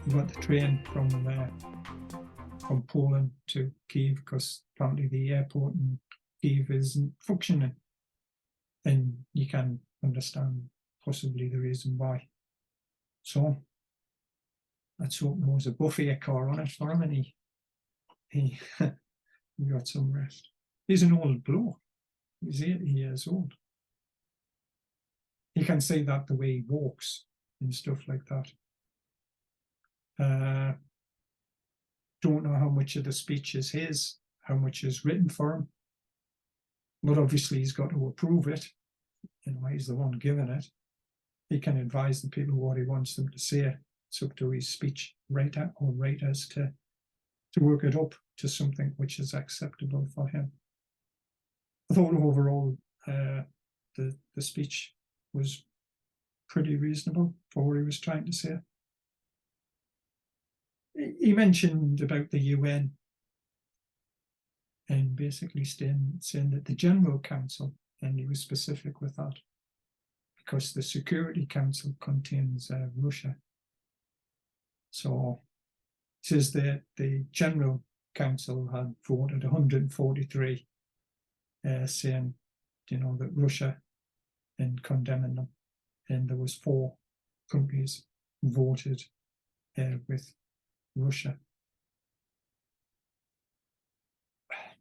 he got the train from Poland to Kyiv, because apparently the airport in Kyiv isn't functioning, and you can understand possibly the reason why. So let's hope there was a buffet car on it for him, and he got some rest. He's an old bloke. He's 80 years old. You can see that the way he walks and stuff like that. Don't know how much of the speech is his, how much is written for him, but obviously he's got to approve it. You know, he's the one giving it. He can advise the people what he wants them to say. It's up to his speech writer or writers to work it up to something which is acceptable for him. I thought overall the speech was pretty reasonable for what he was trying to say. He mentioned about the UN and basically saying that the General Council, and he was specific with that, because the Security Council contains Russia. So it says that the General Council had voted 143 saying, you know, that Russia, and condemning them. And there was 4 countries voted with Russia.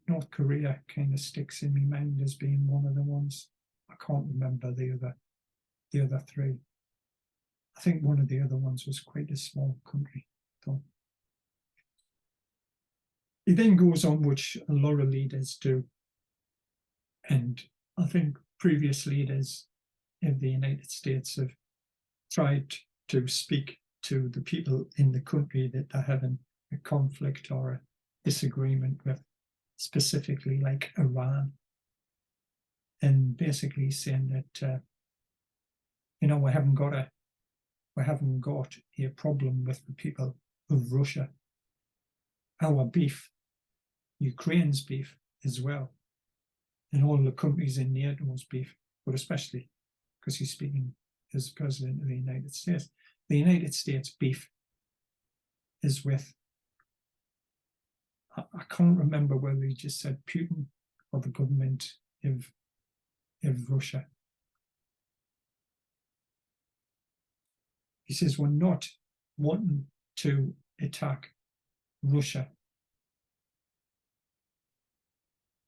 North Korea kind of sticks in my mind as being one of the ones. I can't remember the other 3. I think one of the other ones was quite a small country, though. He then goes on, which a lot of leaders do, and I think previous leaders in the United States have tried to speak to the people in the country that they're having a conflict or a disagreement with, specifically like Iran, and basically saying that you know, we haven't got a problem with the people of Russia. Our beef, Ukraine's beef as well, and all the countries in NATO's beef, but especially because he's speaking as President of the United States. The United States beef is with, I can't remember whether he just said Putin or the government of Russia. He says we're not wanting to attack Russia.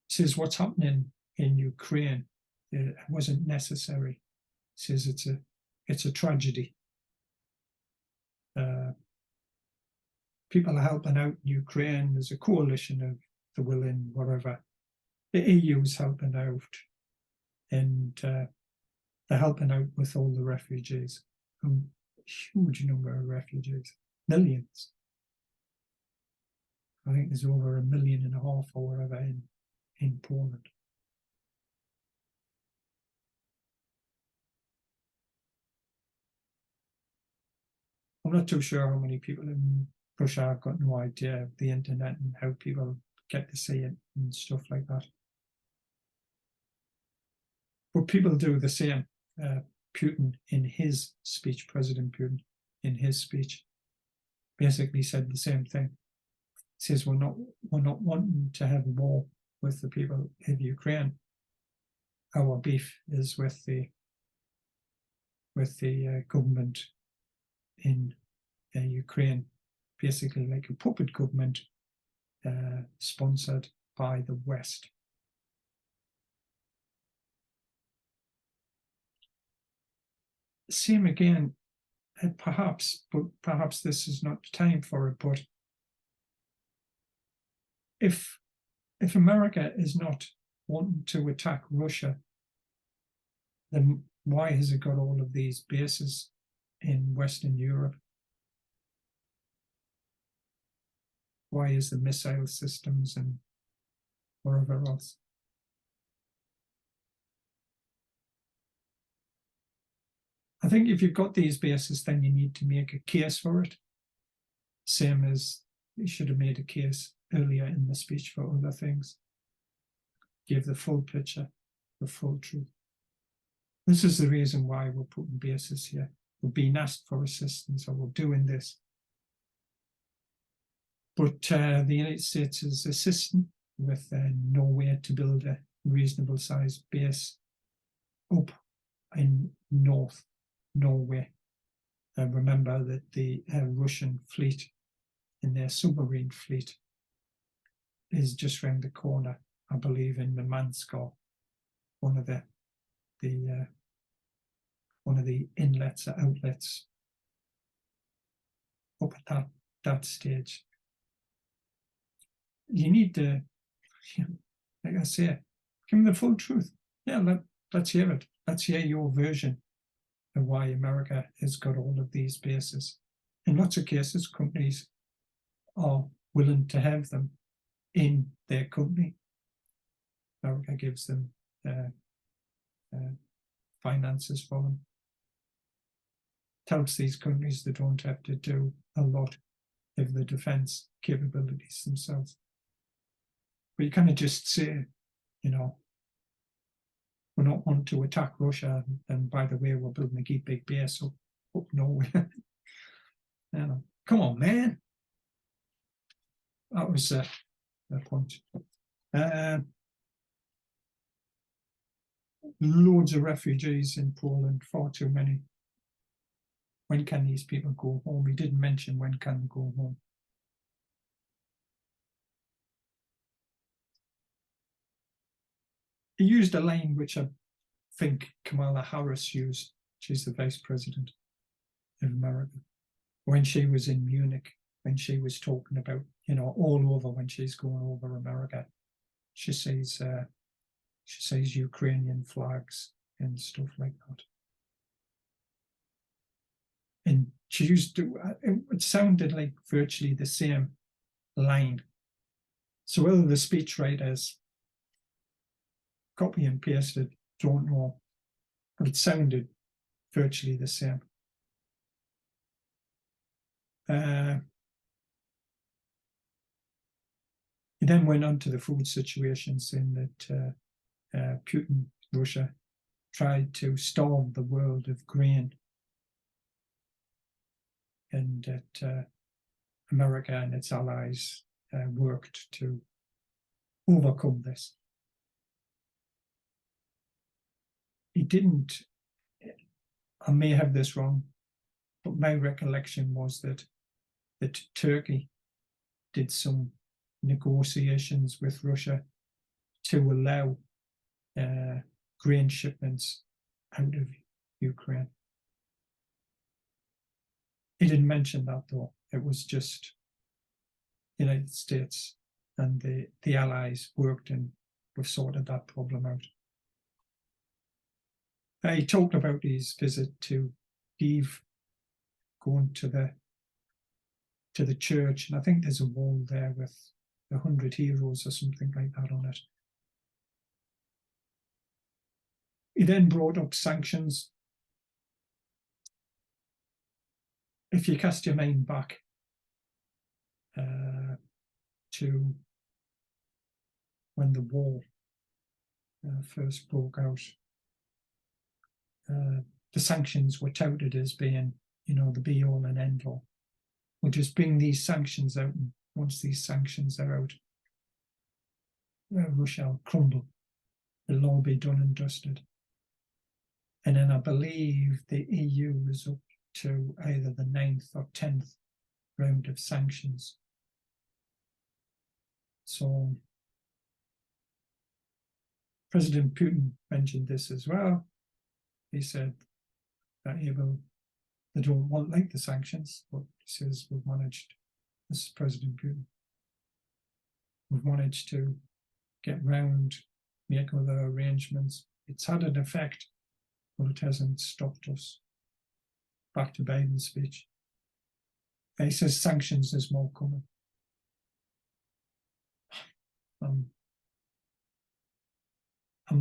He says what's happening in Ukraine, it wasn't necessary. He says it's a tragedy. People are helping out Ukraine. There's a coalition of the willing, whatever. The EU's helping out, and they're helping out with all the refugees. A huge number of refugees, millions. I think there's over 1.5 million or whatever in Poland. I'm not too sure how many people in Russia. I've got no idea of the internet and how people get to see it and stuff like that. But people do the same. Putin, in his speech, President Putin, in his speech, basically said the same thing. He says we're not wanting to have a war with the people of Ukraine. Our beef is with the government in Ukraine, basically like a puppet government sponsored by the West. Same again, perhaps this is not the time for it, but if America is not wanting to attack Russia, then why has it got all of these bases in Western Europe? Why is the missile systems and wherever else? I think if you've got these bases, then you need to make a case for it. Same as you should have made a case earlier in the speech for other things. Give the full picture, the full truth. This is the reason why we're putting bases here. We're being asked for assistance, or we're doing this. But the United States is assisting with Norway to build a reasonable sized base up in North Norway. Remember that the Russian fleet in their submarine fleet is just round the corner, I believe, in Murmansk, or one of the inlets or outlets up at that stage. You need to, like I say, give them the full truth. Yeah, let's hear it. Let's hear your version of why America has got all of these bases. In lots of cases, companies are willing to have them in their company. America gives them finances for them. Tells these countries they don't have to do a lot of the defense capabilities themselves. But you kind of just say, we're not want to attack Russia, and by the way, we're building a big base up nowhere. Come on, man. That was the point. Loads of refugees in Poland, far too many. When can these people go home? He didn't mention when can they go home. He used a line which I think Kamala Harris used. She's the vice president of America. When she was in Munich, when she was talking about, all over when she's going over America, she says Ukrainian flags and stuff like that. And she used to, it sounded like virtually the same line. So whether the speechwriters copy and pasted, don't know, but it sounded virtually the same. He then went on to the food situation, saying that Putin, Russia, tried to starve the world of grain, and that America and its allies worked to overcome this. He didn't, I may have this wrong, but my recollection was that Turkey did some negotiations with Russia to allow grain shipments out of Ukraine. He didn't mention that, though. It was just the United States and the allies worked and we've sorted that problem out. He talked about his visit to Kyiv, going to the church, and I think there's a wall there with 100 heroes or something like that on it. He then brought up sanctions. If you cast your mind back to when the war first broke out, the sanctions were touted as being, the be-all and end-all. We'll just bring these sanctions out, and once these sanctions are out, Russia will crumble. It'll all be done and dusted. And then I believe the EU was up to either the 9th or 10th round of sanctions. So President Putin mentioned this as well. He said that they don't want like the sanctions, but he says we've managed, this is President Putin, we've managed to get round, make other arrangements. It's had an effect, but it hasn't stopped us. Back to Biden's speech. He says sanctions, there's more coming. I'm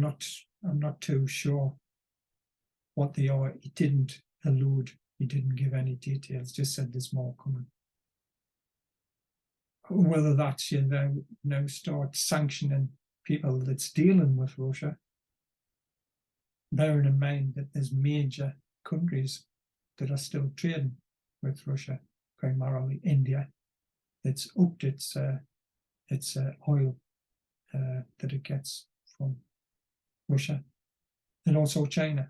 not too sure what they are. He didn't allude, he didn't give any details, just said there's more coming. Whether that's now start sanctioning people that's dealing with Russia, bearing in mind that there's major countries that are still trading with Russia, primarily India, it's upped its oil that it gets from Russia, and also China.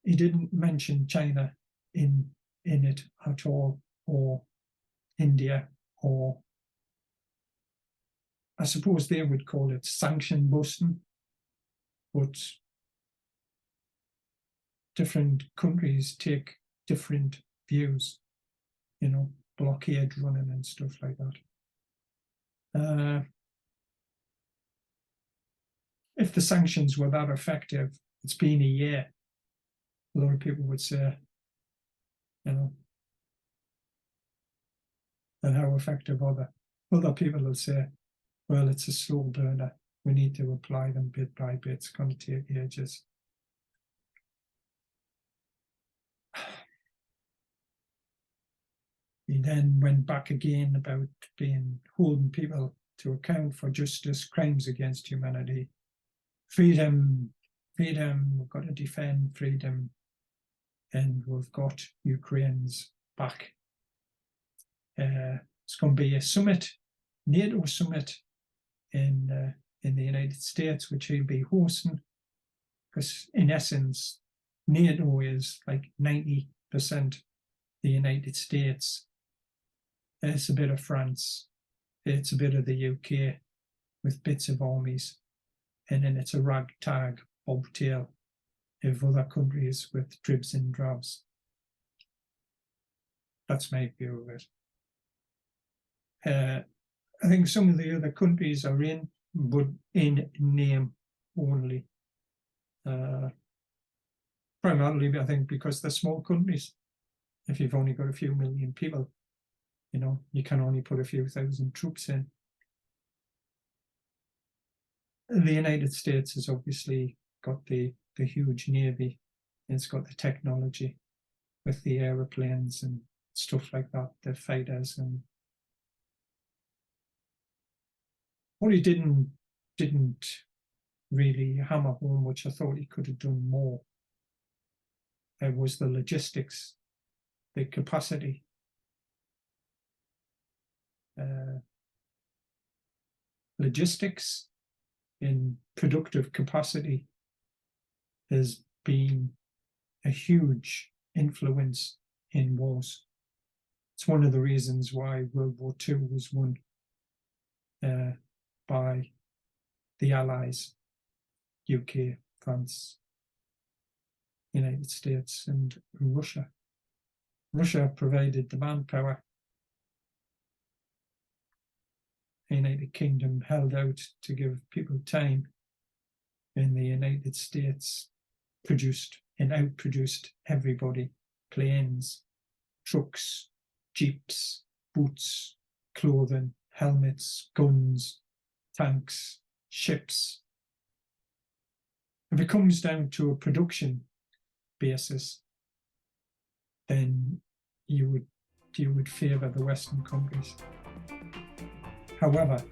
He didn't mention China in it at all, or India, or I suppose they would call it sanction busting, but different countries take different views, blockade running and stuff like that. If the sanctions were that effective, it's been a year, a lot of people would say, and how effective are they? Other people will say, well, it's a slow burner. We need to apply them bit by bit. It's going to take ages. He then went back again about holding people to account for justice, crimes against humanity, freedom, we've got to defend freedom, and we've got Ukraine's back. It's going to be a summit, NATO summit in the United States, which he'll be hosting, because in essence, NATO is like 90% the United States. It's a bit of France, it's a bit of the UK with bits of armies, and then it's a ragtag bobtail of other countries with dribs and drabs. That's my view of it. I think some of the other countries are in, but in name only. Primarily, I think, because they're small countries. If you've only got a few million people, you can only put a few thousand troops in. The United States has obviously got the huge navy. It's got the technology with the aeroplanes and stuff like that, the fighters. And what he didn't really hammer home, which I thought he could have done more, was the logistics, the capacity. Logistics in productive capacity has been a huge influence in wars. It's one of the reasons why World War II was won by the Allies, UK, France, United States, and Russia. Russia provided the manpower. The United Kingdom held out to give people time, and the United States produced and outproduced everybody: planes, trucks, jeeps, boots, clothing, helmets, guns, tanks, ships. If it comes down to a production basis, then you would favour the Western countries. However,